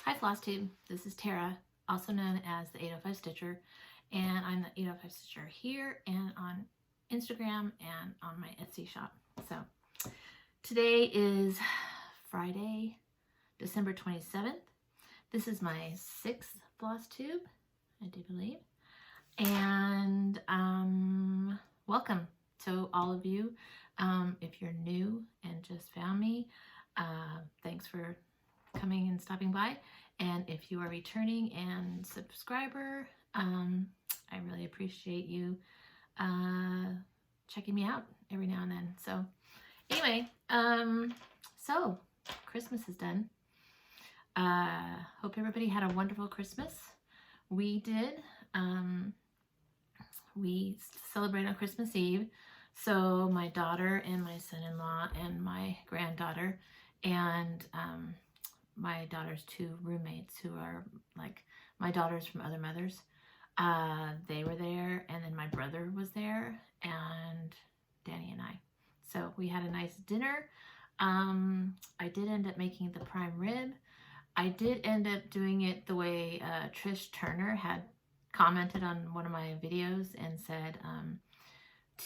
Hi Flosstube, this is Tara, also known as the 805 Stitcher, and I'm the 805 Stitcher here and on Instagram and on my Etsy shop. So today is Friday, December 27th. This is my 6th Flosstube, I do believe, and welcome to all of you. If you're new and just found me, thanks for coming and stopping by. And if you are returning and subscriber, I really appreciate you checking me out every now and then. So anyway, so Christmas is done. Hope everybody had a wonderful Christmas. We did. We celebrated on Christmas Eve. So my daughter and my son-in-law and my granddaughter and my daughter's two roommates, who are like my daughters from other mothers, they were there, and then my brother was there, and Danny and I. So we had a nice dinner. I did end up making the prime rib. I did end up doing it the way Trish Turner had commented on one of my videos and said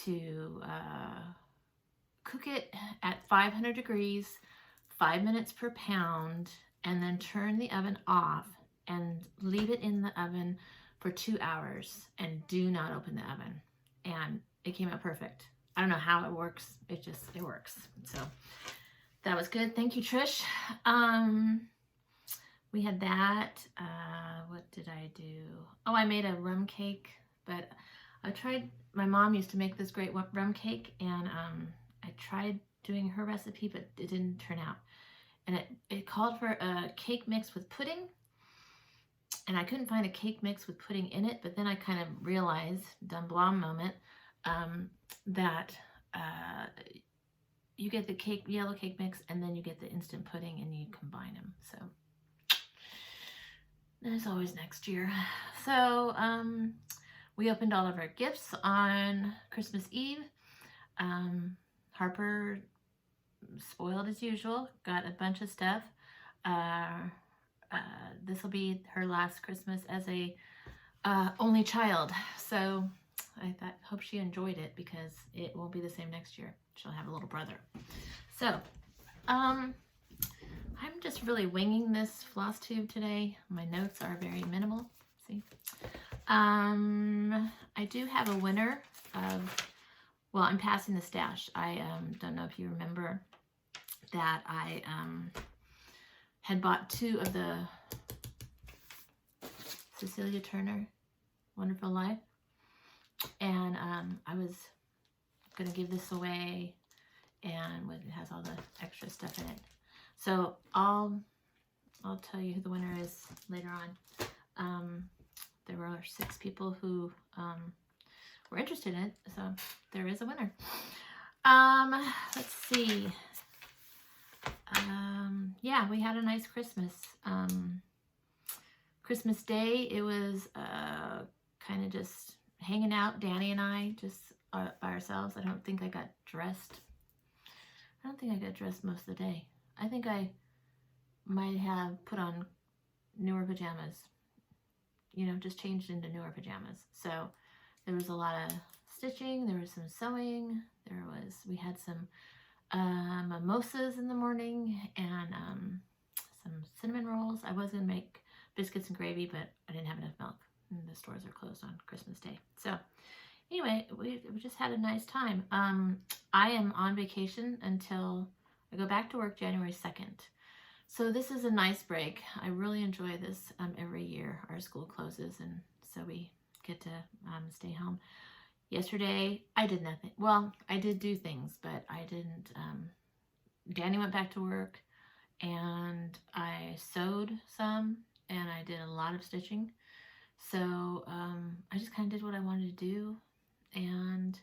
to cook it at 500 degrees, 5 minutes per pound, and then turn the oven off and leave it in the oven for 2 hours and do not open the oven. And it came out perfect. I don't know how it works. It works. So that was good. Thank you, Trish. We had that. What did I do? Oh, I made a rum cake, but I tried, my mom used to make this great rum cake, and I tried doing her recipe, but it didn't turn out. And it called for a cake mix with pudding, and I couldn't find a cake mix with pudding in it, but then I kind of realized, dumb blonde moment, that you get the yellow cake mix, and then you get the instant pudding, and you combine them. So there's always next year. So we opened all of our gifts on Christmas Eve. Harper, spoiled as usual, got a bunch of stuff. This will be her last Christmas as a only child, so I hope she enjoyed it, because it won't be the same next year. She'll have a little brother. So I'm just really winging this Flosstube today. My notes are very minimal. See, I do have a winner of, well, I'm passing the stash. I don't know if you remember that I had bought 2 of the Cecilia Turner Wonderful Life, and I was gonna give this away, and it has all the extra stuff in it. So I'll tell you who the winner is later on. There were 6 people who were interested in it, so there is a winner. Let's see. Yeah, we had a nice Christmas. Christmas Day, it was kind of just hanging out, Danny and I, just by ourselves. I don't think I got dressed. I don't think I got dressed most of the day. I think I might have put on newer pajamas, you know, just changed into newer pajamas. So there was a lot of stitching, there was some sewing, we had some mimosas in the morning, and some cinnamon rolls. I was gonna make biscuits and gravy, but I didn't have enough milk, and the stores are closed on Christmas Day. So anyway, we just had a nice time. I am on vacation until I go back to work January 2nd. So this is a nice break. I really enjoy this. Every year our school closes, and so we get to stay home. Yesterday I did nothing. Well, I did do things, but I didn't. Danny went back to work, and I sewed some, and I did a lot of stitching. So I just kind of did what I wanted to do, and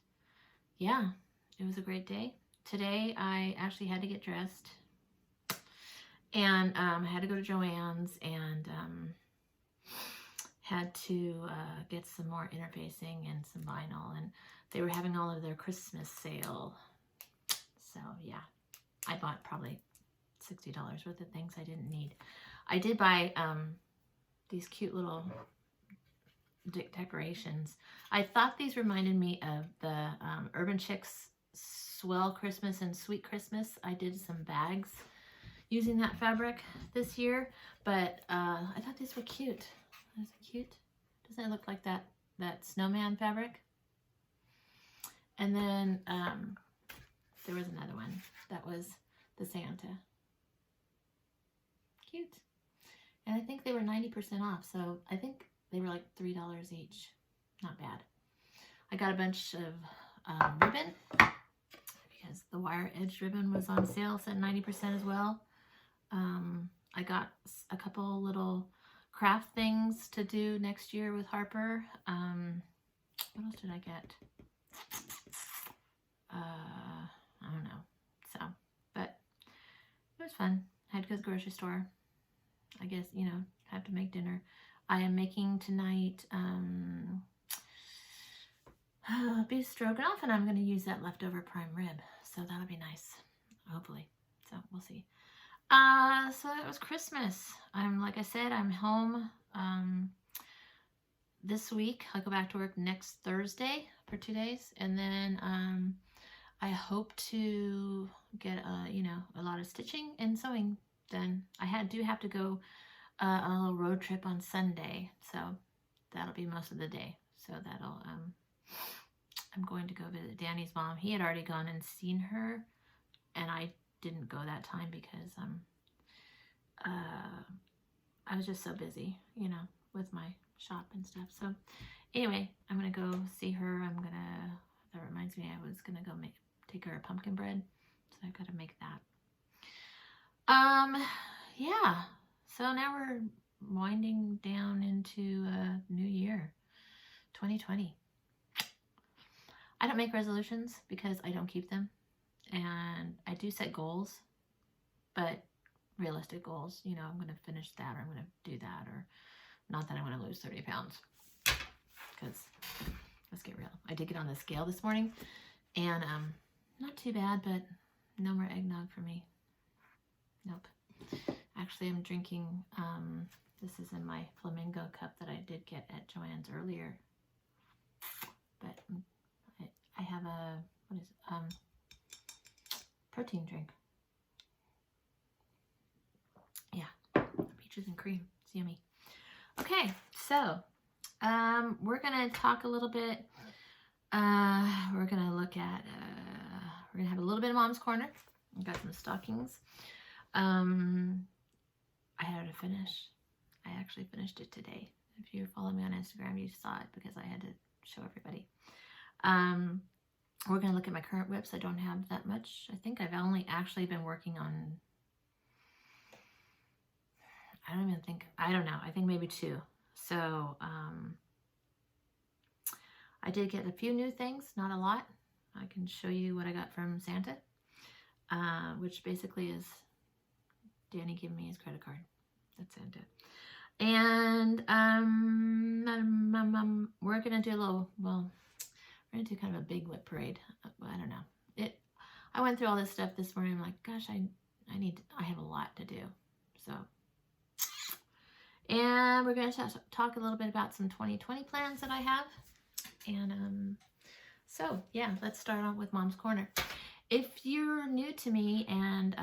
yeah, it was a great day. Today I actually had to get dressed, and I had to go to Joann's, and had to get some more interfacing and some vinyl, and they were having all of their Christmas sale. So yeah, I bought probably $60 worth of things I didn't need. I did buy these cute little decorations. I thought these reminded me of the Urban Chicks Swell Christmas and Sweet Christmas. I did some bags using that fabric this year, but I thought these were cute. Is it cute? Doesn't it look like that snowman fabric? And then there was another one that was the Santa. Cute. And I think they were 90% off, so I think they were like $3 each. Not bad. I got a bunch of ribbon because the wire edge ribbon was on sale, so 90% as well. I got a couple little craft things to do next year with Harper. What else did I get? I don't know. So, but it was fun. I had to go to the grocery store. I guess, you know, have to make dinner. I am making tonight beef stroganoff, and I'm going to use that leftover prime rib. So that'll be nice, hopefully. So we'll see. So it was Christmas. Like I said, I'm home this week. I'll go back to work next Thursday for 2 days, and then I hope to get you know, a lot of stitching and sewing done. I do have to go on a little road trip on Sunday, so that'll be most of the day. So that'll I'm going to go visit Danny's mom. He had already gone and seen her, and I didn't go that time because I was just so busy, you know, with my shop and stuff. So anyway, I'm gonna go see her. That reminds me, I was gonna go take her a pumpkin bread, so I've got to make that. Yeah, so now we're winding down into a new year, 2020. I don't make resolutions because I don't keep them, and I do set goals, but realistic goals, you know, I'm going to finish that, or I'm going to do that, or not that I want to lose 30 pounds, because let's get real. I did get on the scale this morning, and not too bad, but no more eggnog for me. Nope. Actually, I'm drinking, this is in my flamingo cup that I did get at Joann's earlier, but I have a, what is it, protein drink. Yeah, peaches and cream. It's yummy. Okay, so we're going to talk a little bit. We're going to look at, we're going to have a little bit of Mom's Corner. I've got some stockings. I had to finish. I actually finished it today. If you follow me on Instagram, you saw it because I had to show everybody. We're going to look at my current WIPs. I don't have that much. I think I've only actually been working on, I don't know. I think maybe 2. So, I did get a few new things, not a lot. I can show you what I got from Santa, which basically is Danny giving me his credit card. That's Santa. And we're going to do a little, well, we're going to do kind of a big WIP parade. I don't know. I went through all this stuff this morning. I'm like, gosh, I have a lot to do. So, and we're going to talk a little bit about some 2020 plans that I have. And so, yeah, let's start off with Mom's Corner. If you're new to me and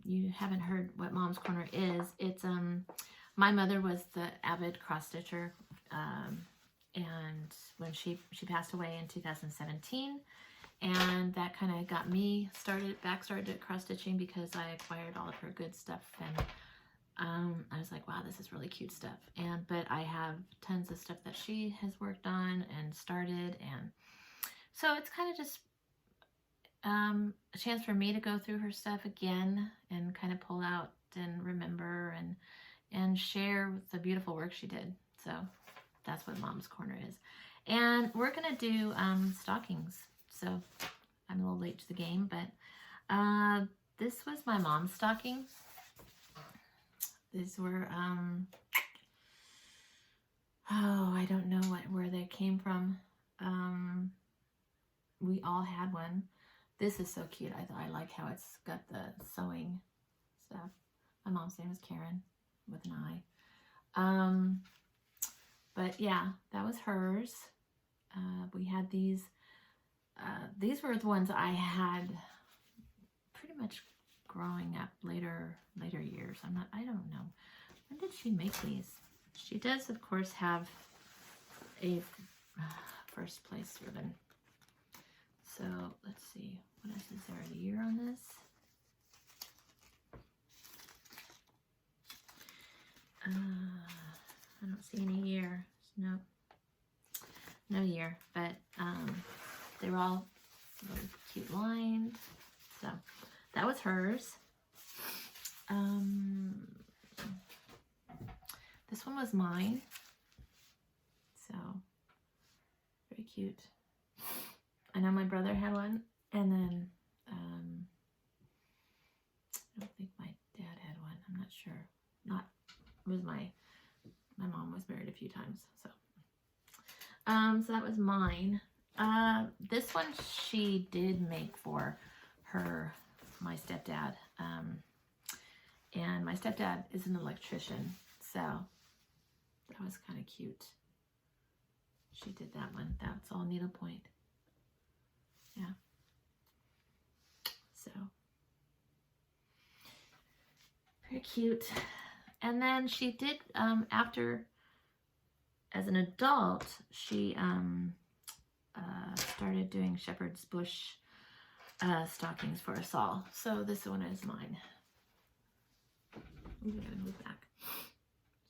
you haven't heard what Mom's Corner is, it's my mother was the avid cross stitcher, and when she passed away in 2017, and that kind of got me started at cross stitching because I acquired all of her good stuff, and I was like, wow, this is really cute stuff. But I have tons of stuff that she has worked on and started, and so it's kind of just a chance for me to go through her stuff again and kind of pull out and remember and share the beautiful work she did. So that's what Mom's Corner is. And we're gonna do stockings. So I'm a little late to the game, but this was my mom's stocking. These were oh, I don't know where they came from. We all had one. This is so cute. I like how it's got the sewing stuff. My mom's name is Karen with an I. But yeah, that was hers. We had these. These were the ones I had pretty much growing up later years. I don't know. When did she make these? She does, of course, have a first place ribbon. So let's see. What else is there? A year on this? I don't see any year. No year. But they were all really cute lined. So that was hers. This one was mine. So very cute. I know my brother had one, and then I don't think my dad had one. I'm not sure. My mom was married a few times, so so that was mine. This one she did make for my stepdad, and my stepdad is an electrician, so that was kind of cute. She did that one. That's all needlepoint. Yeah. So very cute. And then she did, after, as an adult, she started doing shepherd's bush stockings for us all. So this one is mine. I'm gonna move back.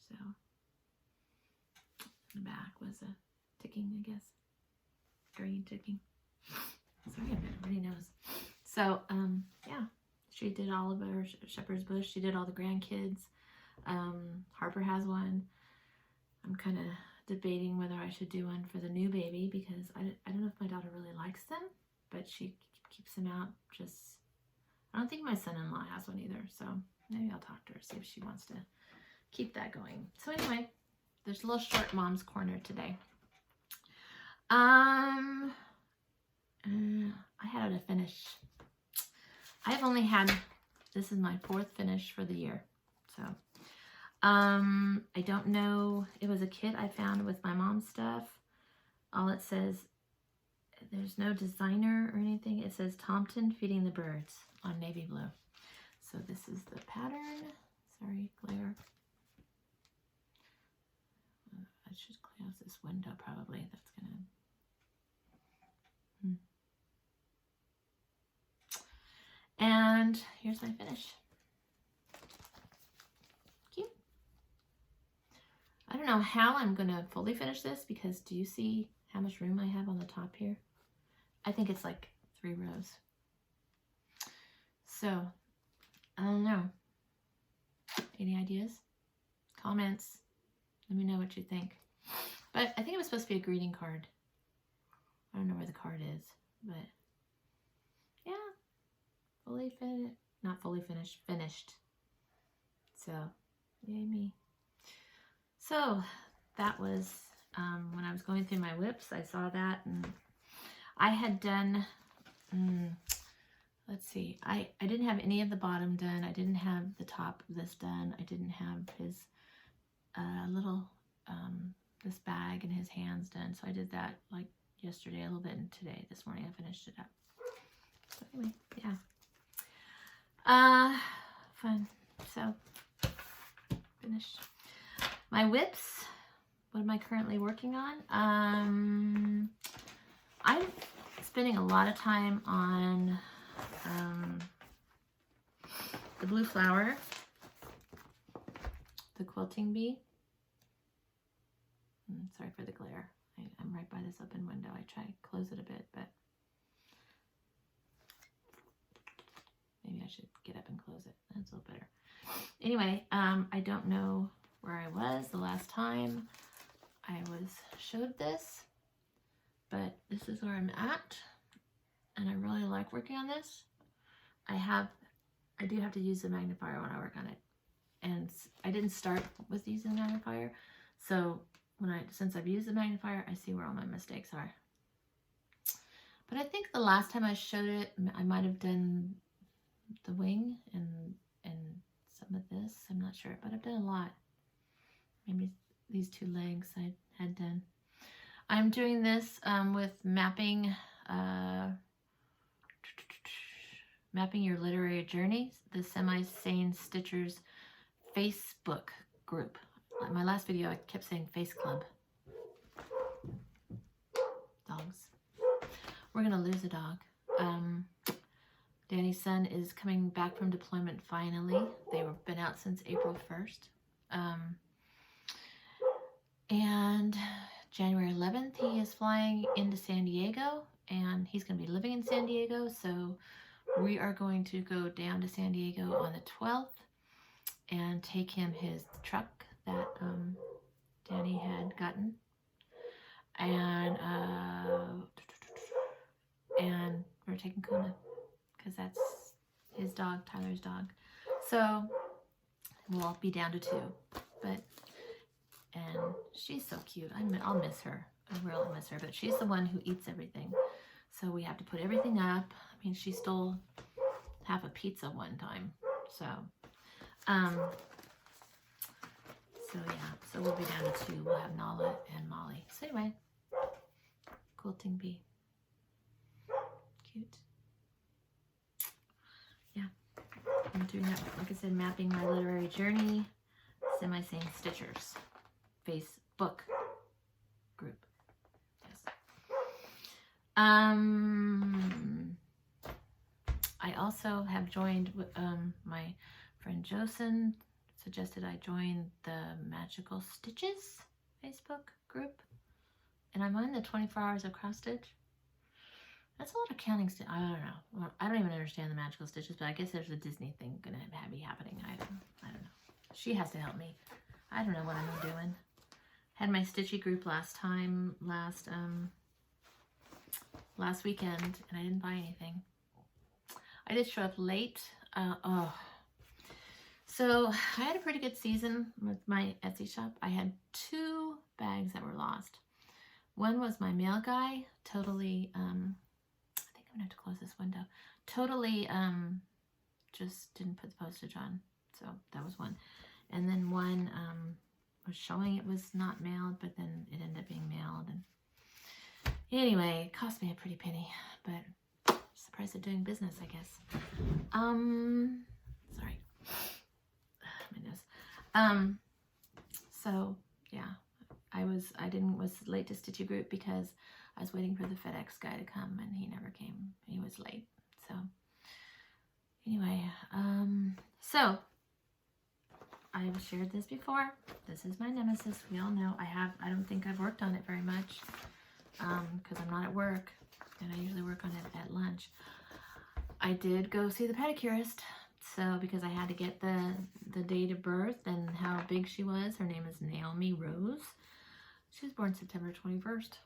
So the back was a ticking, I guess. Green ticking. Sorry, I've got a runny nose. So, yeah, she did all of her shepherd's bush. She did all the grandkids. Harper has one. I'm kind of debating whether I should do one for the new baby because I don't know if my daughter really likes them, but she keeps them out. I don't think my son-in-law has one either, so maybe I'll talk to her, see if she wants to keep that going. So anyway, there's a little short mom's corner today. I had a finish. I've only had, this is my 4th finish for the year. So, I don't know. It was a kit I found with my mom's stuff. All it says, there's no designer or anything. It says Thompson Feeding the Birds on navy blue. So this is the pattern. Sorry, glare. I should close this window probably. That's gonna. And here's my finish. Cute. I don't know how I'm gonna fully finish this because do you see how much room I have on the top here? I think it's like 3 rows. So, I don't know. Any ideas? Comments? Let me know what you think. But I think it was supposed to be a greeting card. I don't know where the card is, but yeah. Fully finished, not fully finished, finished. So, yay me. So, that was, when I was going through my WIPs, I saw that, and I had done, let's see, I didn't have any of the bottom done, I didn't have the top of this done, I didn't have his little, this bag and his hands done, so I did that like yesterday a little bit, and today, this morning, I finished it up. So anyway, yeah. Fun. So, finished. My WIPs, what am I currently working on? I'm spending a lot of time on the blue flower, the quilting bee. Sorry for the glare. I'm right by this open window. I try to close it a bit, but maybe I should get up and close it. That's a little better. Anyway, I don't know where I was the last time I showed this, but this is where I'm at, and I really like working on this. I do have to use the magnifier when I work on it, and I didn't start with using the magnifier, so since I've used the magnifier, I see where all my mistakes are. But I think the last time I showed it, I might have done the wing and some of this. I'm not sure, but I've done a lot. Maybe these 2 legs I had done. I'm doing this with mapping your literary journey, the Semi-Sane Stitchers Facebook group. In my last video, I kept saying Face Club. Dogs. We're gonna lose a dog. Danny's son is coming back from deployment finally. They've been out since April 1st. And January 11th, he is flying into San Diego, and he's going to be living in San Diego. So we are going to go down to San Diego on the 12th and take him his truck that Danny had gotten. And we're taking Kuna because that's his dog, Tyler's dog. So we'll be down to 2. And she's so cute. I'll miss her. I really miss her. But she's the one who eats everything. So we have to put everything up. I mean, she stole half a pizza one time. So, yeah. So we'll be down to 2. We'll have Nala and Molly. So anyway, quilting bee. Cute. Yeah. I'm doing that, like I said, mapping my literary journey. Semi-Sane Stitchers Facebook group. Yes. I also have joined my friend Josen suggested I join the Magical Stitches Facebook group, and I'm on the 24 hours of cross stitch. That's a lot of counting. I don't know. I don't even understand the Magical Stitches, but I guess there's a Disney thing gonna be happening. I don't know. She has to help me. I don't know what I'm doing. Had my stitchy group last weekend, and I didn't buy anything. I did show up late. So I had a pretty good season with my Etsy shop. I had 2 bags that were lost. One was my mail guy, totally, I think I'm gonna have to close this window. Totally, just didn't put the postage on. So that was one. And then one was showing it was not mailed, but then it ended up being mailed. And anyway, it cost me a pretty penny, but it's the price of doing business, I guess. Sorry. My nose. So yeah, I was late to Stitchy Group because I was waiting for the FedEx guy to come, and he never came. He was late. So anyway, so I've shared this before. This is my nemesis. We all know. I don't think I've worked on it very much because I'm not at work, and I usually work on it at lunch. I did go see the pedicurist, so because I had to get the date of birth and how big she was. Her name is Naomi Rose. She was born September 21st.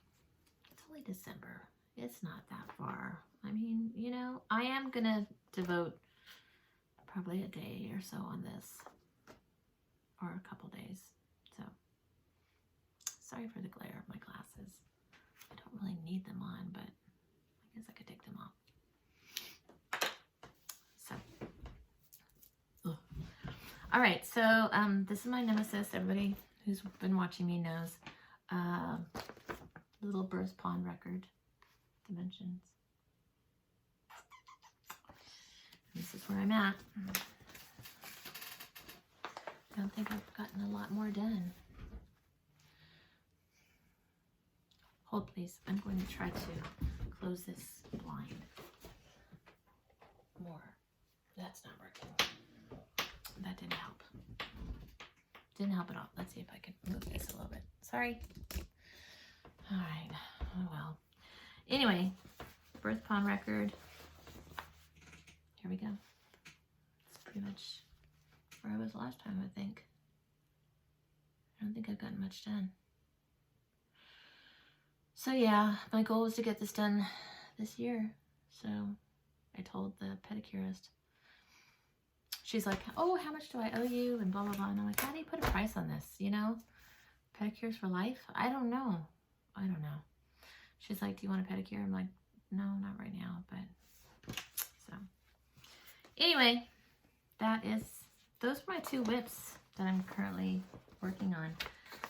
It's only December. It's not that far. I mean, you know, I am gonna devote probably a day or so on this. Or a couple days. So sorry for the glare of my glasses. I don't really need them on, but I guess I could take them off. So all right, so this is my nemesis. Everybody who's been watching me knows. Little Birth Pawn Record dimensions. This is where I'm at. I don't think I've gotten a lot more done. Hold please. I'm going to try to close this blind more. That's not working. That didn't help. Didn't help at all. Let's see if I can move this a little bit. Sorry. All right. Oh well. Anyway, Birth Pawn Record. Here we go. It's pretty much where I was last time, I think. I don't think I've gotten much done. So yeah, my goal was to get this done this year. So I told the pedicurist. She's like, oh, how much do I owe you? And blah, blah, blah. And I'm like, how do you put a price on this? You know, pedicures for life? I don't know. I don't know. She's like, do you want a pedicure? I'm like, no, not right now. But so anyway, that is those are my 2 WIPs that I'm currently working on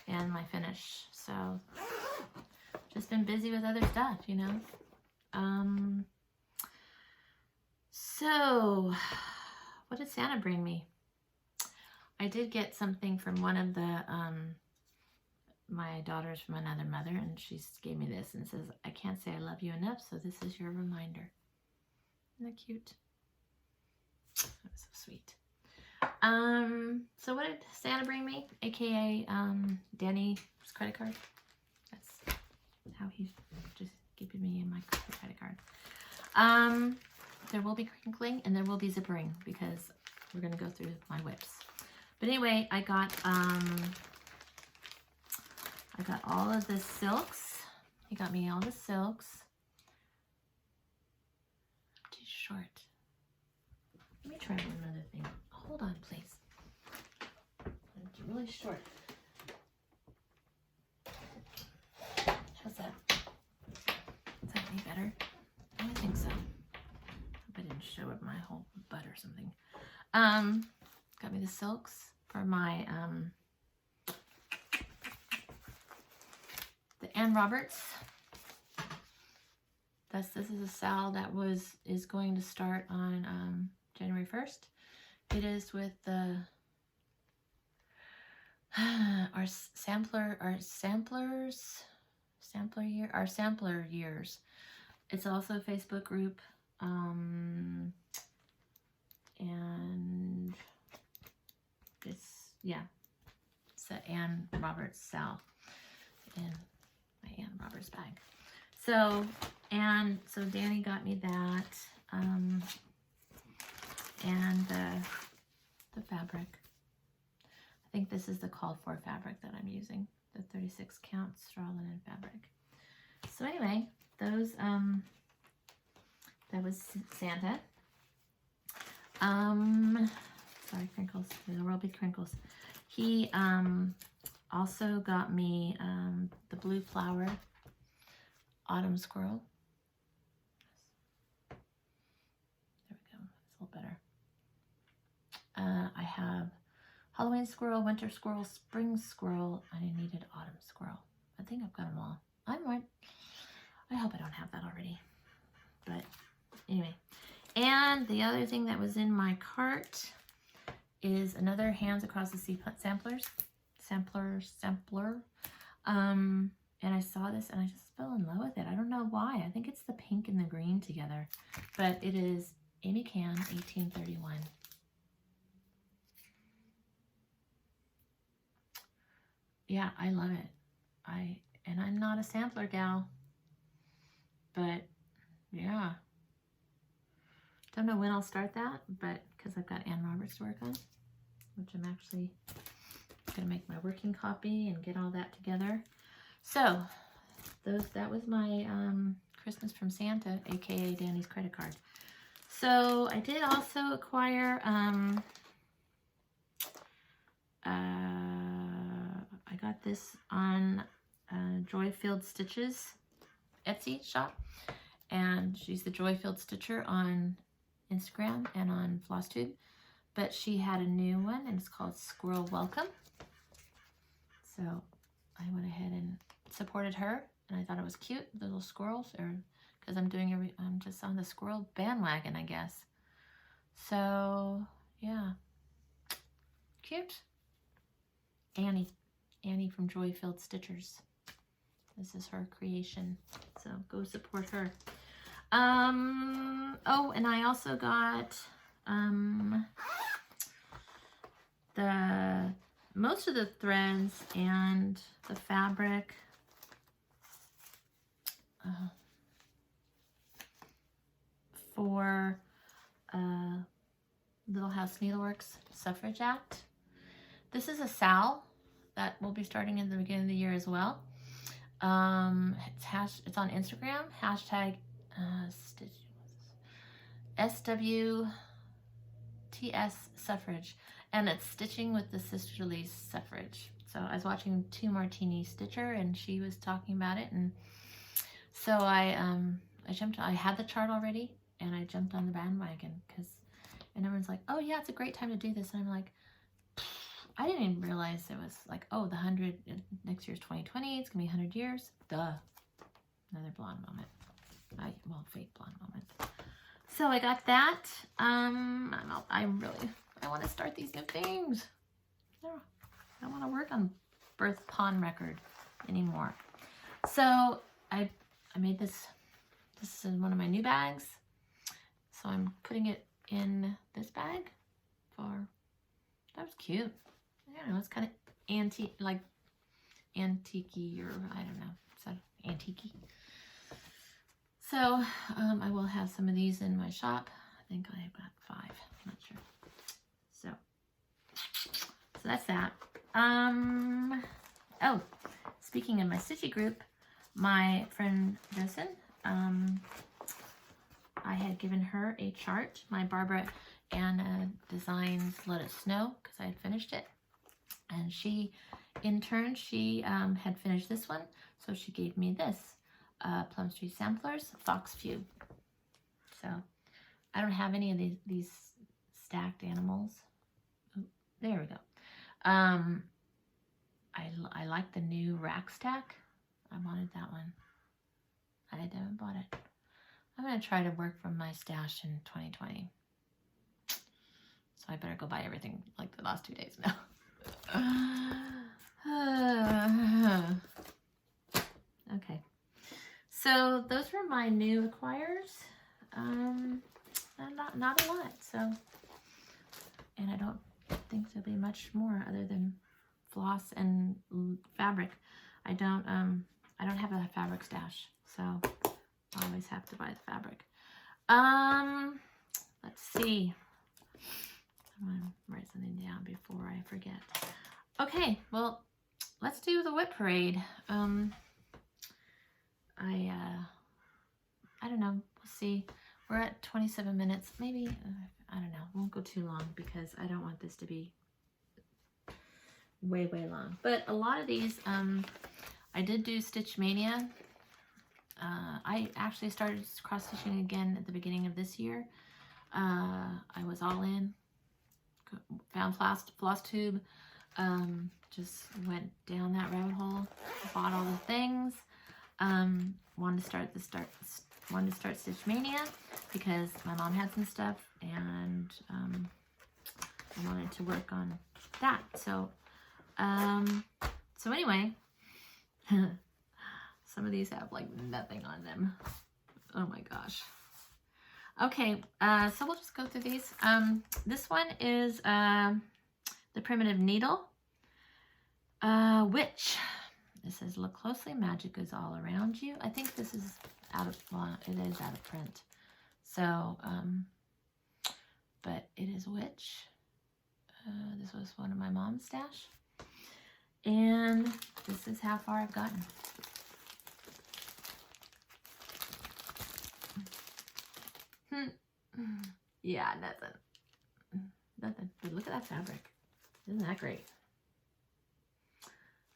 and my finish. So just been busy with other stuff, you know. So what did Santa bring me? I did get something from one of the my daughters from another mother, and she gave me this and says, I can't say I love you enough, so this is your reminder. Isn't that cute? That's so sweet. So what did Santa bring me? AKA Danny's credit card. That's how he's just giving me my credit card. There will be crinkling and there will be zippering because we're gonna go through my WIPs. But anyway, I got all of the silks. He got me all the silks. Too short. Let me try one other thing. Hold on, please. It's really short. How's that? Is that any better? I think so. Hope I didn't show up my whole butt or something. Got me the silks for my the Ann Roberts. This is a sal that is going to start on January 1st. It is with the our sampler years. It's also a Facebook group, and it's the Ann Roberts sal in my Ann Roberts bag. So Danny got me that, and the fabric. I think this is the called for fabric that I'm using, the 36 count straw linen fabric. So anyway, those that was Santa. Sorry, crinkles. There will be crinkles. He also got me the blue flower autumn squirrel. There we go. It's a little better. I have Halloween squirrel, winter squirrel, spring squirrel, and I needed autumn squirrel. I think I've got them all. I hope I don't have that already. But anyway. And the other thing that was in my cart is another Hands Across the Sea sampler. And I saw this and I just fell in love with it. I don't know why. I think it's the pink and the green together. But it is Amy Can 1831. Yeah, I love it. And I'm not a sampler gal. But yeah. Don't know when I'll start that, but because I've got Ann Roberts to work on, which I'm actually gonna make my working copy and get all that together. So that was my Christmas from Santa, aka Danny's credit card. So I did also acquire I got this on Joy-Filled Stitches Etsy shop, and she's the Joy-Filled Stitcher on Instagram and on Flosstube, but she had a new one and it's called Squirrel Welcome. So I went ahead and supported her, and I thought it was cute, the little squirrels, because I'm just on the squirrel bandwagon, I guess. So yeah, cute. Annie from Joy-Filled Stitchers. This is her creation, so go support her. Oh, and I also got most of the threads and the fabric for Little House Needleworks Suffrage Act. This is a SAL that will be starting in the beginning of the year as well. It's on Instagram, hashtag SWTS Suffrage, and it's stitching with the sisterly suffrage. So I was watching Two Martini Stitcher, and she was talking about it, and so I had the chart already, and I jumped on the bandwagon and everyone's like, oh yeah, it's a great time to do this, and I'm like, I didn't even realize it was like, oh, the 100, next year's 2020, it's gonna be 100 years. Duh. Another blonde moment. Well, fake blonde moment. So I got that. I want to start these new things. Yeah, I don't want to work on birth pawn record anymore. So I made this. This is one of my new bags. So I'm putting it in this bag for, that was cute. I don't know, it's kind of antique, like antique-y, or I don't know, is that antique-y? So I will have some of these in my shop. I think I've got 5, I'm not sure. So that's that. Oh, speaking of my stitchy group, my friend Jocelyn, I had given her a chart. My Barbara Anna Designs Let It Snow, because I had finished it. And she, in turn, she had finished this one. So she gave me this, Plum Street Samplers, Fox Few. So I don't have any of these stacked animals. Oh, there we go. I like the new rack stack. I wanted that one. I haven't bought it. I'm going to try to work from my stash in 2020. So I better go buy everything like the last 2 days now. Okay. So those were my new acquires. Not a lot. So, and I don't think there'll be much more other than floss and fabric. I don't have a fabric stash, so I always have to buy the fabric. Let's see. I'm gonna write something down before I forget. Okay, well, let's do the WIP parade. I don't know. We'll see. We're at 27 minutes. Maybe, I don't know. Won't go too long because I don't want this to be way long. But a lot of these, I did do Stitch Mania. I actually started cross stitching again at the beginning of this year. I was all in, found Flosstube, just went down that rabbit hole, bought all the things. Wanted to start Stitch Mania because my mom had some stuff and I wanted to work on that. So anyway, some of these have like nothing on them. Oh my gosh. Okay, so we'll just go through these. This one is the Primitive Needle, Witch. It says, look closely, magic is all around you. I think this is out of, well, it is out of print. So, but it is Witch. This was one of my mom's stash. And this is how far I've gotten. Yeah, nothing. But look at that fabric. Isn't that great?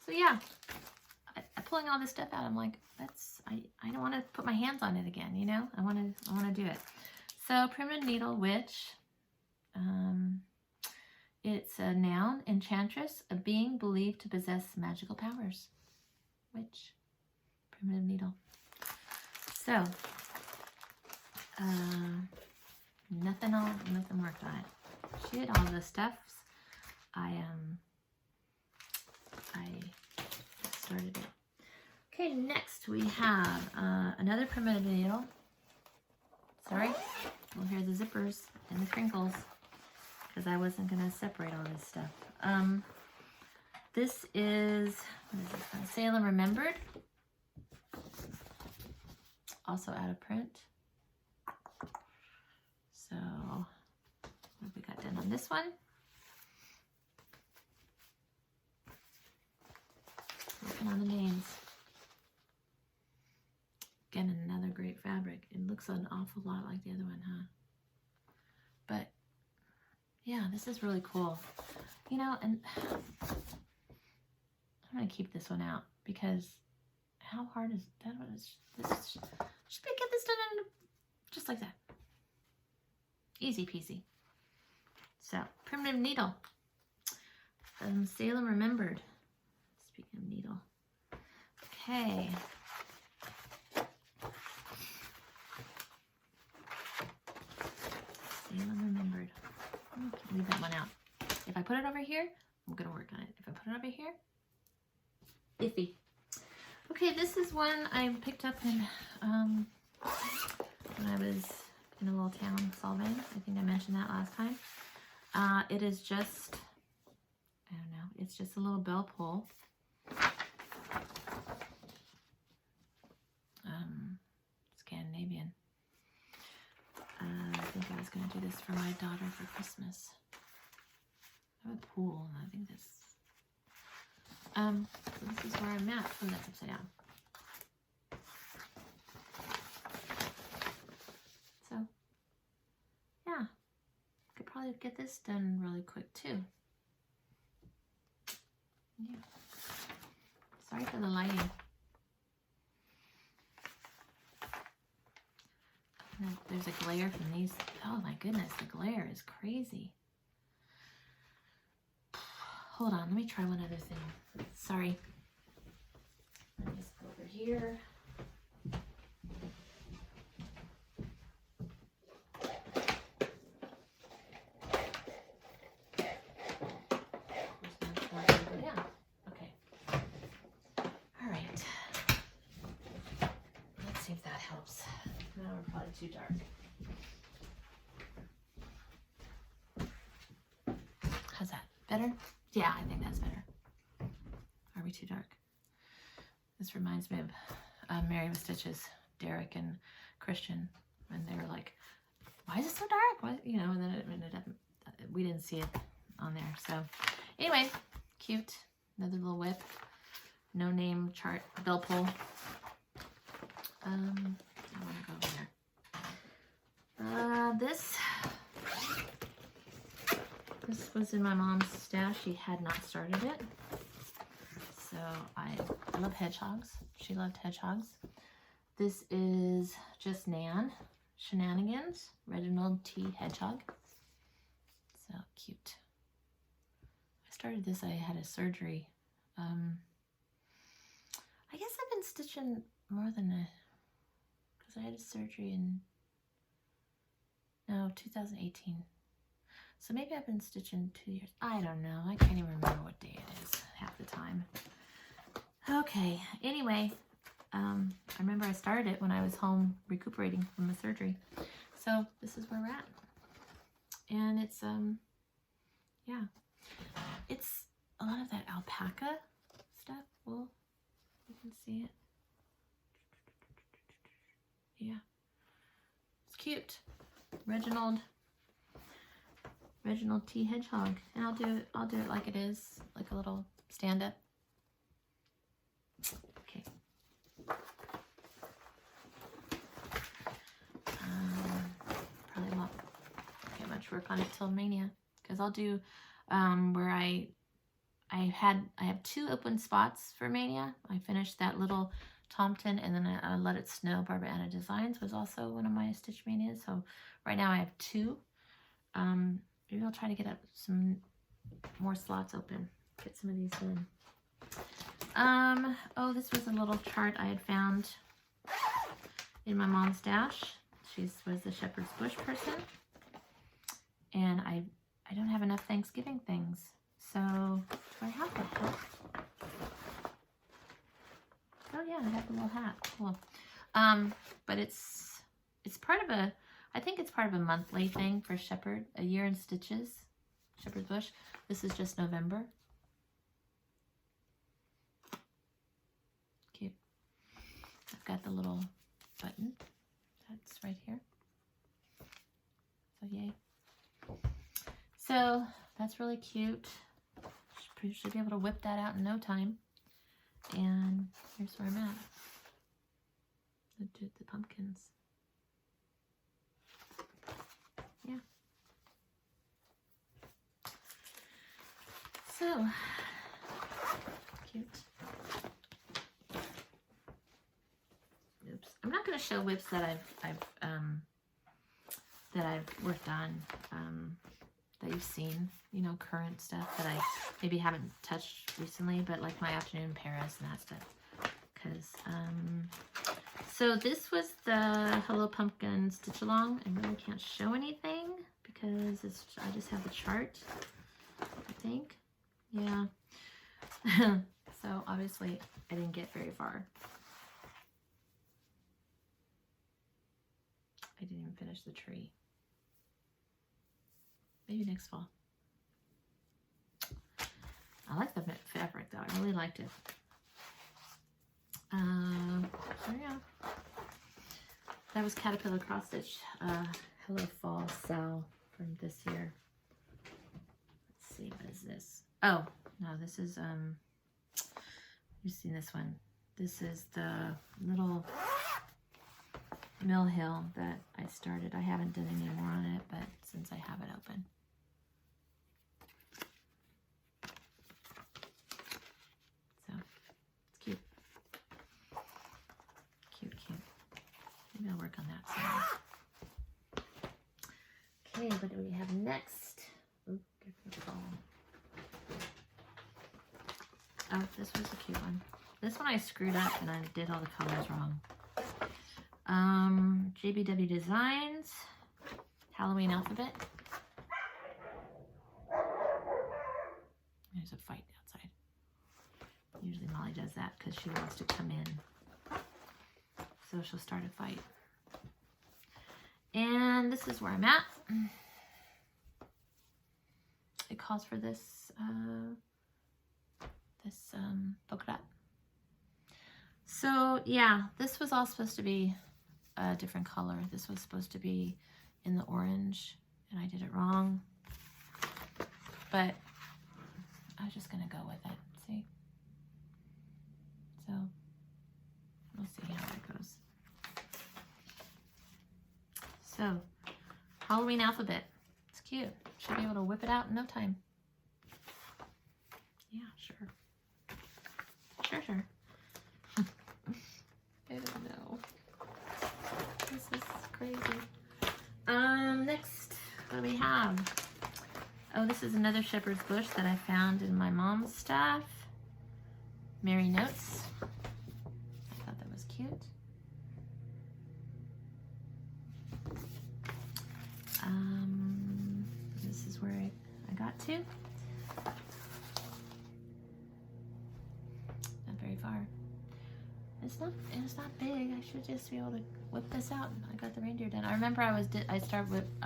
So yeah, pulling all this stuff out, I'm like, I don't want to put my hands on it again, you know? I want to do it. So Primitive Needle, Witch. It's a noun, enchantress, a being believed to possess magical powers. Witch. Primitive Needle. So, nothing worked on it. She did all the stuffs. I started it. Okay, next we have another Primitive Needle. Sorry, we'll hear the zippers and the crinkles because I wasn't gonna separate all this stuff. This is, what is this? Salem Remembered. Also out of print. So, what we got done on this one? Looking on the names. Again, another great fabric. It looks an awful lot like the other one, huh? But, yeah, this is really cool. You know, and I'm going to keep this one out because how hard is that? This should get this done in just like that. Easy peasy. So, Primitive Needle. Salem Remembered. Speaking of needle. Okay. Salem Remembered. I'm gonna leave that one out. If I put it over here, I'm gonna work on it. If I put it over here, iffy. Okay, this is one I picked up in when I was in a little town, Solvang. I think I mentioned that last time. It is just, I don't know, it's just a little bell pull. Scandinavian. I think I was going to do this for my daughter for Christmas. I have a pool, and I think this. So this is where I'm at. Oh, that's upside down. So, yeah, could probably get this done really quick too. Yeah. Sorry for the lighting. There's a glare from these. Oh my goodness, the glare is crazy. Hold on, let me try one other thing. Sorry. Let me just go over here. Okay. All right. Let's see if that helps. No, we're probably too dark. How's that? Better? Yeah, I think that's better. Are we too dark? This reminds me of Mary with Stitches, Derek and Christian, when they were like, why is it so dark? What? You know, and then it ended up, we didn't see it on there. So anyway, cute. Another little WIP. No name chart, bell pull. I want to go over there. This was in my mom's stash. She had not started it. So I love hedgehogs. She loved hedgehogs. This is just Nan Shenanigans, Reginald T. Hedgehog. So cute. I started this, I had a surgery. I guess I've been stitching more than because I had a surgery in 2018. So maybe I've been stitching 2 years. I don't know. I can't even remember what day it is half the time. Okay. Anyway, I remember I started it when I was home recuperating from the surgery. So this is where we're at. And it's, yeah. It's a lot of that alpaca stuff. Well, you can see it. Yeah. It's cute. Reginald T. Hedgehog, and I'll do it like it is, like a little stand-up. Okay. Probably won't get much work on it till Mania, because I'll do where I have 2 open spots for Mania. I finished that little Tompton, and then I Let It Snow. Barbara Anna Designs was also one of my Stitch Manias. So right now I have 2. Maybe I'll try to get up some more slots open. Get some of these in. Oh, this was a little chart I had found in my mom's stash. She was a Shepherd's Bush person. And I don't have enough Thanksgiving things. So, do I have the hat? Oh yeah, I have the little hat. Cool. But it's part of a, I think it's part of a monthly thing for Shepherd, A Year in Stitches, Shepherd's Bush. This is just November. Cute. I've got the little button that's right here. So yay. So that's really cute. Should be able to whip that out in no time. And here's where I'm at. The pumpkins. Yeah. So cute. Oops. I'm not going to show whips that I've worked on. that you've seen, you know, current stuff that I maybe haven't touched recently, but like my Afternoon in Paris and that stuff. Because, so this was the Hello Pumpkin Stitch Along. I really can't show anything because I just have the chart, I think. Yeah. So obviously I didn't get very far. I didn't even finish the tree. Maybe next fall. I like the fabric though. I really liked it. So yeah. That was Caterpillar Cross Stitch. Hello Fall Sal from this year. Let's see, what is this? Oh, no, this is, you've seen this one. This is the little Mill Hill that I started. I haven't done any more on it, but since I have it open. So, it's cute. Cute, cute. Maybe I'll work on that some more. Okay, what do we have next? Ooh, different fall. Oh, this was a cute one. This one I screwed up and I did all the colors wrong. JBW Designs, Halloween Alphabet. There's a fight outside. Usually Molly does that because she wants to come in. So she'll start a fight. And this is where I'm at. It calls for this polka dot. So yeah, this was all supposed to be a different color. This was supposed to be in the orange, and I did it wrong. But I was just gonna go with it. See? So we'll see how that goes. So Halloween Alphabet. It's cute. Should be able to whip it out in no time. Yeah, sure. Sure. I don't know. This is crazy. Next, what do we have? Oh, this is another shepherd's bush that I found in my mom's stuff. Merry Notes. I thought that was cute. This is where I got to. Not very far. It's not big. I should just be able to whip this out. I got the reindeer done. I remember I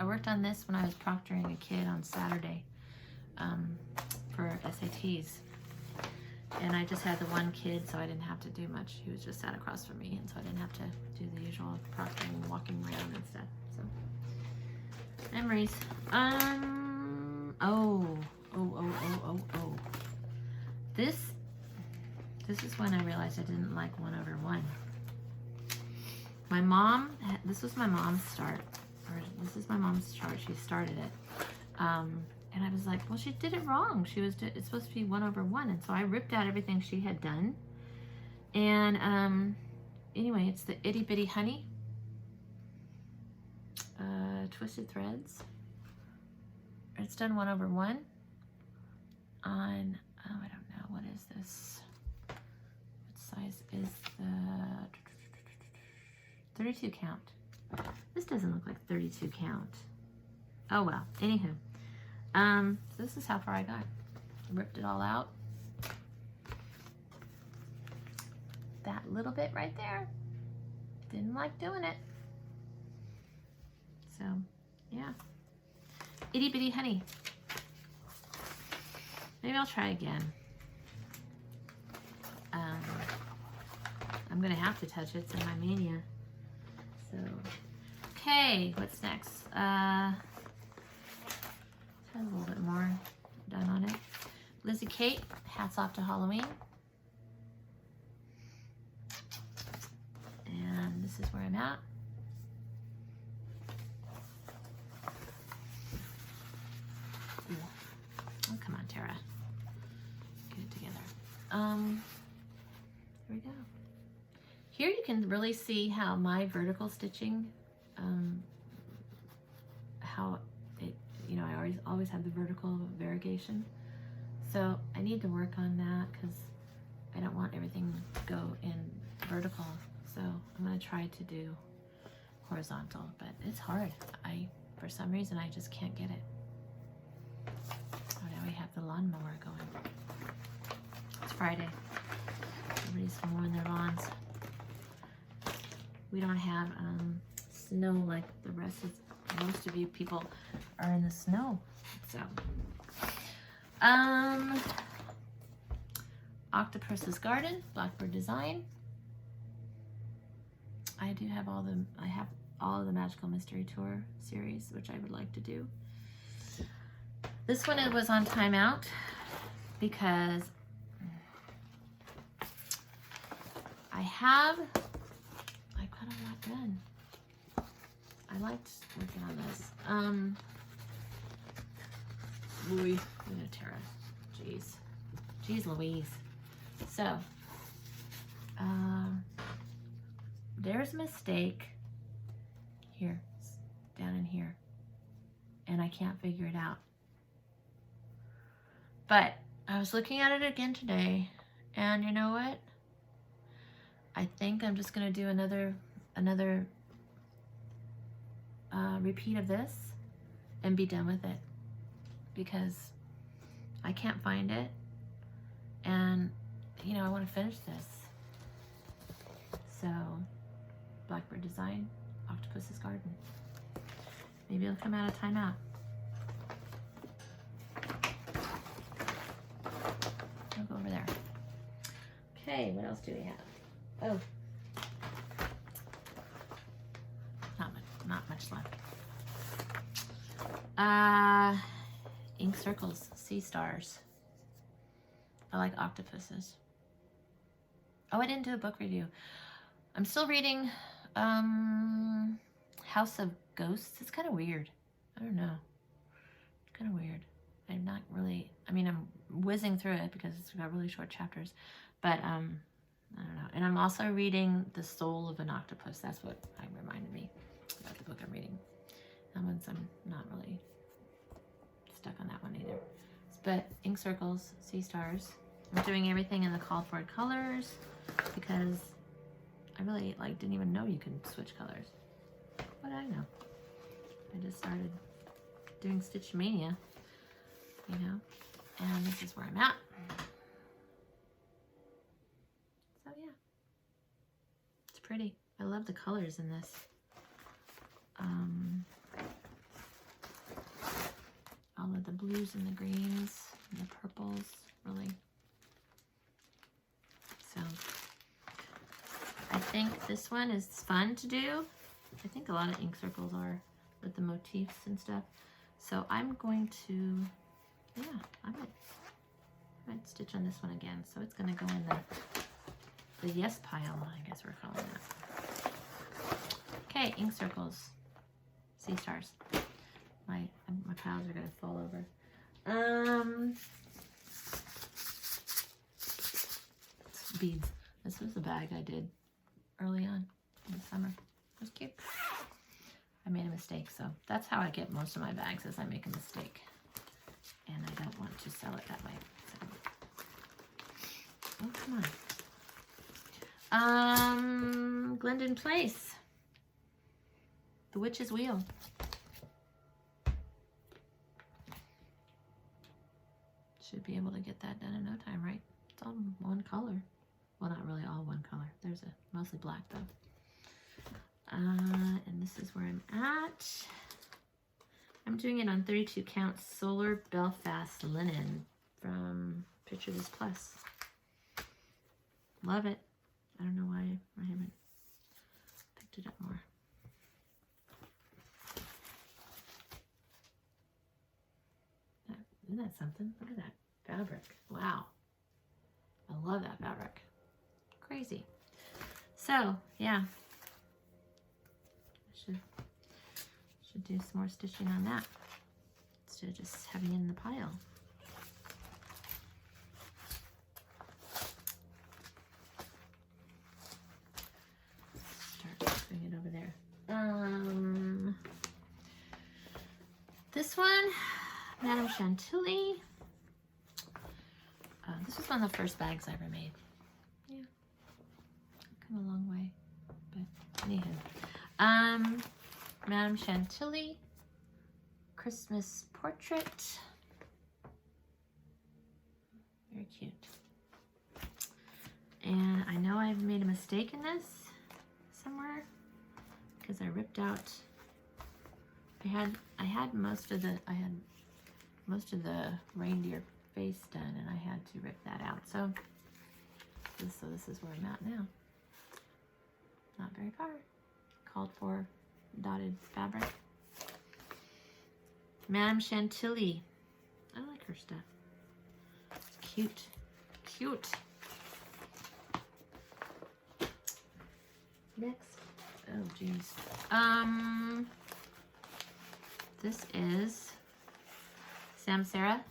worked on this when I was proctoring a kid on Saturday for SATs. And I just had the one kid, so I didn't have to do much. He was just sat across from me, and so I didn't have to do the usual proctoring, walking around and stuff. So memories. This is when I realized I didn't like 1/1. My mom, this was my mom's start, or this is my mom's chart. She started it, and I was like, well, she did it wrong. It's supposed to be 1/1, and so I ripped out everything she had done. And anyway, it's the Itty Bitty Honey, Twisted Threads. It's done 1/1 on, oh, I don't know, what is this? What size is the 32 count? This doesn't look like 32 count. Oh well, anywho. So this is how far I got. Ripped it all out. That little bit right there. Didn't like doing it. So, yeah. Itty Bitty Honey. Maybe I'll try again. I'm gonna have to touch it. It's in my mania. So, okay, what's next? Try a little bit more done on it. Lizzie Kate, Hats Off to Halloween. And this is where I'm at. Oh, come on, Tara. Get it together. There we go. Here you can really see how my vertical stitching, how it, you know, I always have the vertical variegation. So I need to work on that because I don't want everything to go in vertical. So I'm going to try to do horizontal, but it's hard. For some reason, I just can't get it. Oh, now we have the lawnmower going. It's Friday. Everybody's mowing their lawns. We don't have snow like the rest of most of you people are in the snow. So, Octopus's Garden, Blackbird Design. I have all of the Magical Mystery Tour series, which I would like to do. This one, it was on timeout because I got a lot done. I liked working on this. Louis, Tara. Jeez Louise. So, there's a mistake here, down in here, and I can't figure it out. But I was looking at it again today, and you know what? I think I'm just gonna do another repeat of this and be done with it because I can't find it, and you know I want to finish this. So, Blackbird Design, Octopus's Garden. Maybe it'll come out of timeout. I'll go over there. Okay, what else do we have? Oh, not much left. Ink circles, sea stars. I like octopuses. Oh, I didn't do a book review. I'm still reading House of Ghosts. It's kind of weird. I don't know. It's kind of weird. I'm not really, I mean, I'm whizzing through it because it's got really short chapters, but I don't know. And I'm also reading The Soul of an Octopus. That's what reminded me about the book I'm reading. That one's, I'm not really stuck on that one either. But ink circles, sea stars. I'm doing everything in the call for colors because I really didn't even know you could switch colors. What did I know? I just started doing Stitch Mania, you know, and this is where I'm at. So yeah, it's pretty. I love the colors in this. All of the blues and the greens and the purples, really. So I think this one is fun to do. I think a lot of ink circles are with the motifs and stuff. So I'm going to, yeah, I might stitch on this one again. So it's going to go in the yes pile, I guess we're calling that. Okay, ink circles, sea stars. My piles are going to fall over. Beads. This was a bag I did early on in the summer. It was cute. I made a mistake, so that's how I get most of my bags, is I make a mistake. And I don't want to sell it that way. So. Oh, come on. Glendon Place. The Witch's Wheel. Should be able to get that done in no time, right? It's all one color. Well, not really all one color. There's mostly black though. And this is where I'm at. I'm doing it on 32 count Solar Belfast linen from Picture This Plus. Love it. I don't know why I haven't picked it up more. Isn't that something? Look at that fabric. Wow. I love that fabric. Crazy. So, yeah. I should do some more stitching on that instead of just having it in the pile. Start putting it over there. This one Madame Chantilly. This was one of the first bags I ever made. Yeah, I've come a long way, but anywho. Madame Chantilly Christmas portrait. Very cute. And I know I've made a mistake in this somewhere because I ripped out. I had most of the reindeer face done, and I had to rip that out. So this is where I'm at now. Not very far. Called for dotted fabric. Madame Chantilly. I like her stuff. Cute. Cute. Next. Oh, geez. This is Samsara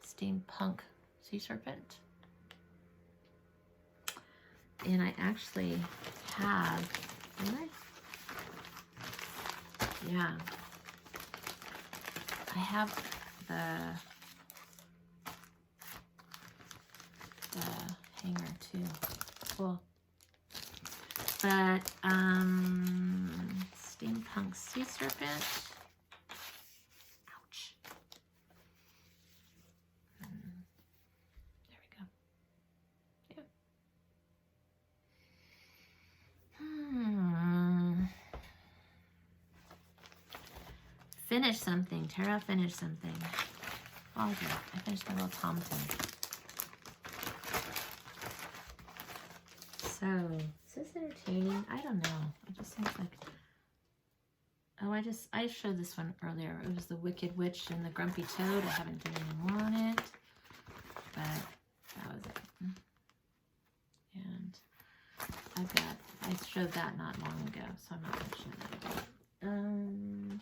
Steampunk Sea Serpent. And I actually have, yeah, I have the hanger too. Cool. But Steampunk Sea Serpent. Ouch. There we go. Yeah. Finish something. Tara finished something. Oh, I did. I finished my little Thompson. So, is this entertaining? I don't know. It just seems like... Oh, I showed this one earlier. It was the Wicked Witch and the Grumpy Toad. I haven't done any more on it. But that was it. And I showed that not long ago, so I'm not going to show that again.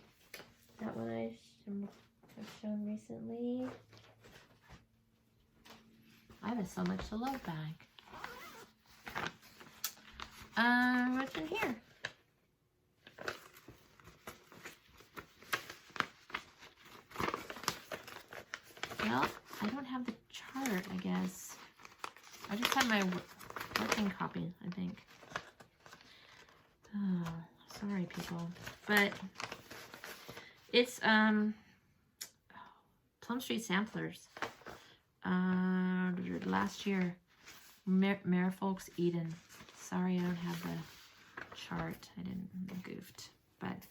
That one I have shown recently. I have a So Much to Love bag. What's in here? Well, I don't have the chart, I guess. I just have my working copy, I think. Oh, sorry, people. But it's Plum Street Samplers. Last year, Merfolk's Eden. Sorry, I don't have the chart. I goofed. But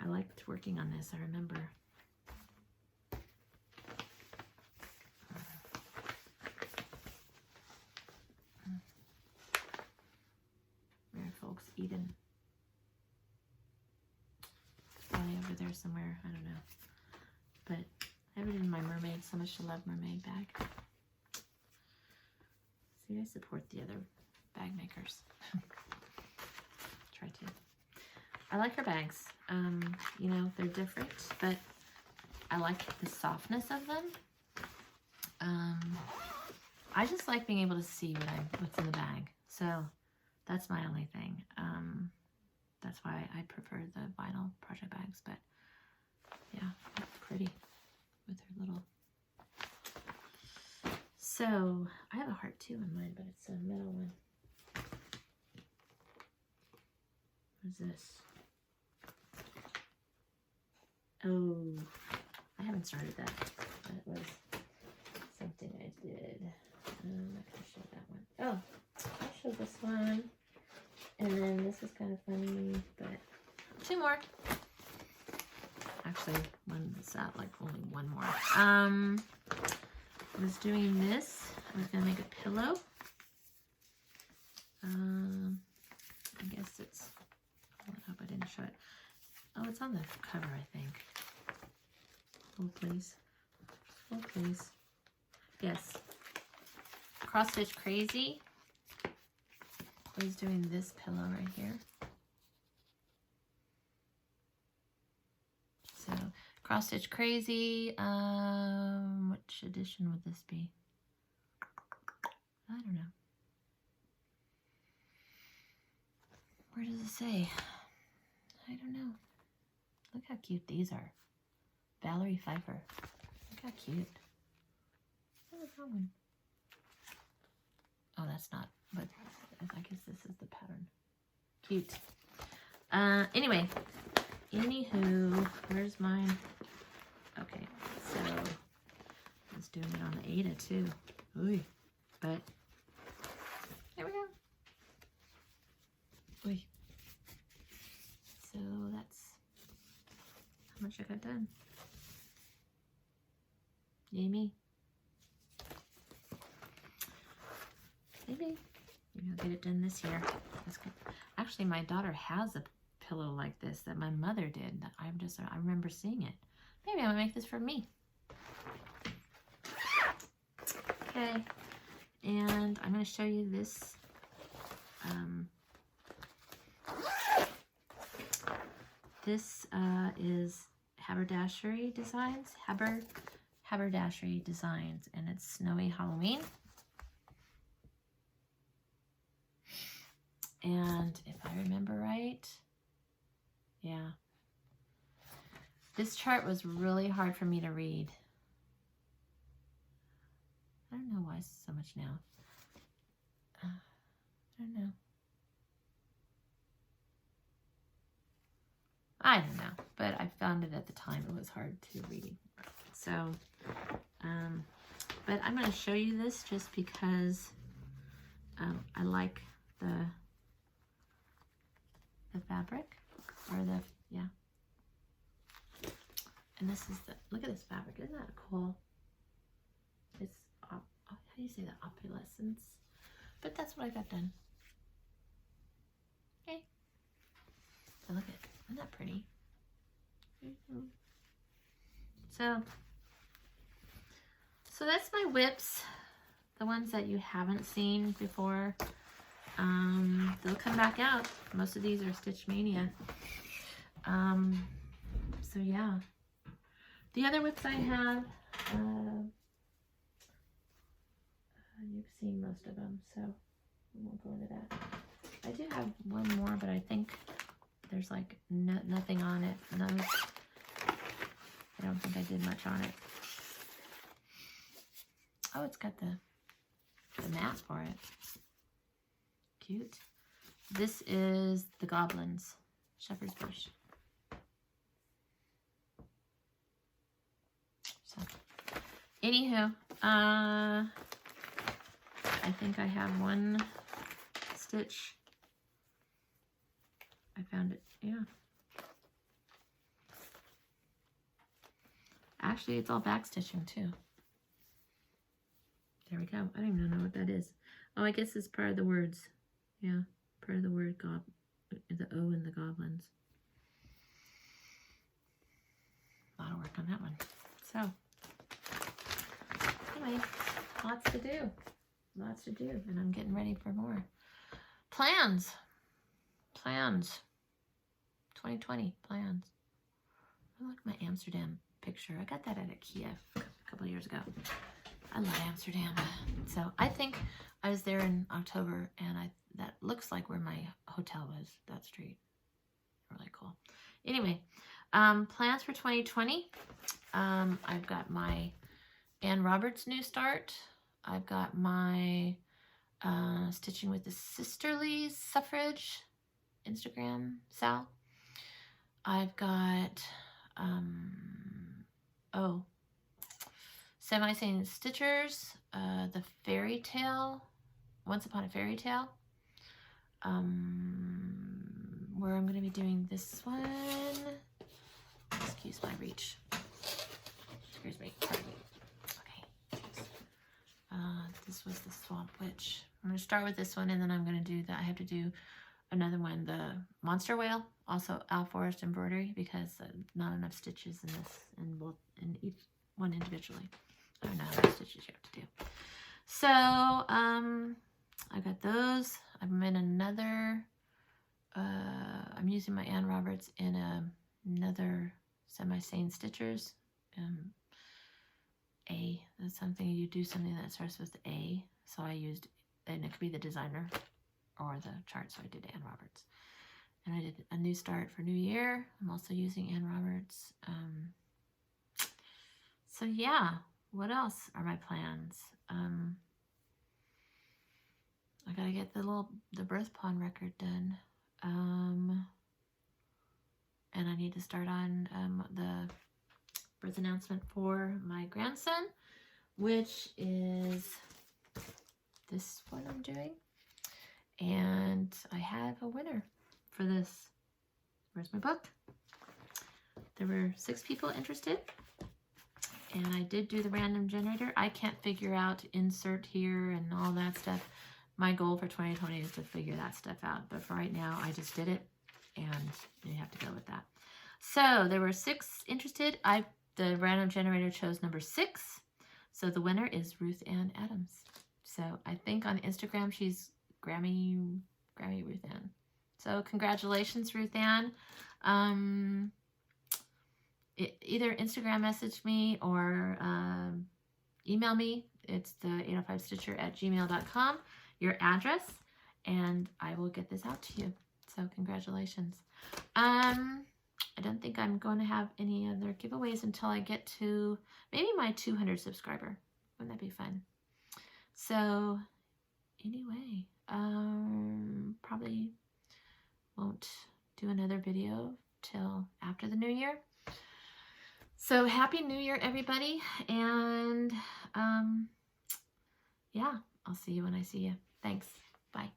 I liked working on this, I remember. Merfolk's Eden. Probably over there somewhere, I don't know. But I have it in my mermaid, So Much to Love mermaid bag. See, I support the other bag makers. Try to. I like her bags. You know, they're different, but I like the softness of them. I just like being able to see what's in the bag. So that's my only thing. That's why I prefer the vinyl project bags, but yeah, pretty with her little. So I have a heart too in mine, but it's a metal one. What is this? Oh, I haven't started that. That was something I did. I'm not going to show that one. Oh, I'll show this one. And then this is kind of funny, but two more. Actually, one that's out, like only one more. I was doing this. I was going to make a pillow. I guess it's, I hope I didn't show it. Oh, it's on the cover, I think. Oh, please. Oh, please. Yes. Cross Stitch Crazy. I was doing this pillow right here. So, Cross Stitch Crazy. Which edition would this be? I don't know. Where does it say? I don't know. Look how cute these are. Valerie Pfeiffer. Look how cute. What was that one? Oh, that's not, but I guess this is the pattern. Cute. Anyway, anywho, where's mine? Okay, so I was doing it on the Ada too. Ooh, but there we go. Ooh. So that's how much I got done. Yay me. Maybe I'll get it done this year. That's good. Actually, my daughter has a pillow like this that my mother did. That I remember seeing it. Maybe I'm gonna make this for me. Okay, and I'm gonna show you this. This is Haberdashery Designs. Haberdashery Designs, and it's Snowy Halloween. And if I remember right, yeah. This chart was really hard for me to read. I don't know why it's so much now. I don't know. I don't know, but I found it at the time. It was hard to read. So, but I'm going to show you this just because I like the fabric, or the, yeah. And this is the, look at this fabric. Isn't that cool? It's, how do you say that? Opalescence. But that's what I got done. Okay. So look at it. Isn't that pretty? So that's my WIPs. The ones that you haven't seen before. They'll come back out. Most of these are Stitch Mania. So yeah. The other WIPs I have, you've seen most of them, so we won't go into that. I do have one more, but I think there's like nothing on it. No, I don't think I did much on it. Oh, it's got the mat for it. Cute. This is the Goblins, Shepherd's Bush. So, anywho, I think I have one stitch. I found it, yeah. Actually, it's all back stitching too. There we go. I don't even know what that is. Oh, I guess it's part of the words. Yeah, part of the word the O in the Goblins. A lot of work on that one. So, anyway, lots to do. Lots to do, and I'm getting ready for more. Plans. 2020 plans. I like my Amsterdam picture. I got that at IKEA a couple of years ago. I love Amsterdam. So I think I was there in October, and that looks like where my hotel was, that street. Really cool. Anyway, plans for 2020. I've got my Ann Roberts new start. I've got my Stitching with the Sisterly Suffrage Instagram Sal. I've got Semi-Sane Stitchers, the Fairy Tale, Once Upon a Fairy Tale, where I'm going to be doing this one. Excuse my reach. Excuse me. Pardon me. Okay. This was the Swamp Witch. I'm going to start with this one, and then I'm going to do I have to do another one, the Monster Whale, also Al Forest embroidery, because not enough stitches in this, in each one individually. I don't know how many stitches you have to do. So, I got those. I'm in another, I'm using my Ann Roberts in another Semi-Sane Stitchers. A, that's something, you do something that starts with A. So I used, and it could be the designer or the chart, so I did Ann Roberts. And I did a new start for New Year. I'm also using Ann Roberts. So yeah, what else are my plans? I gotta get the birth pawn record done. And I need to start on the birth announcement for my grandson, which is this one I'm doing. And I have a winner for this. Where's my book? There were 6 people interested, and I did do the random generator. I can't figure out insert here and all that stuff. My goal for 2020 is to figure that stuff out, but for right now, I just did it, and you have to go with that. So there were 6 interested. The random generator chose number 6, so the winner is Ruth Ann Adams. So I think on Instagram she's Grammy Ruth Ann. So congratulations, Ruth Ann. Either Instagram message me or email me. It's the 805stitcher@gmail.com, your address, and I will get this out to you. So congratulations. I don't think I'm going to have any other giveaways until I get to maybe my 200 subscriber. Wouldn't that be fun? So anyway, probably won't do another video till after the new year. So happy New Year, everybody. And yeah, I'll see you when I see you. Thanks. Bye.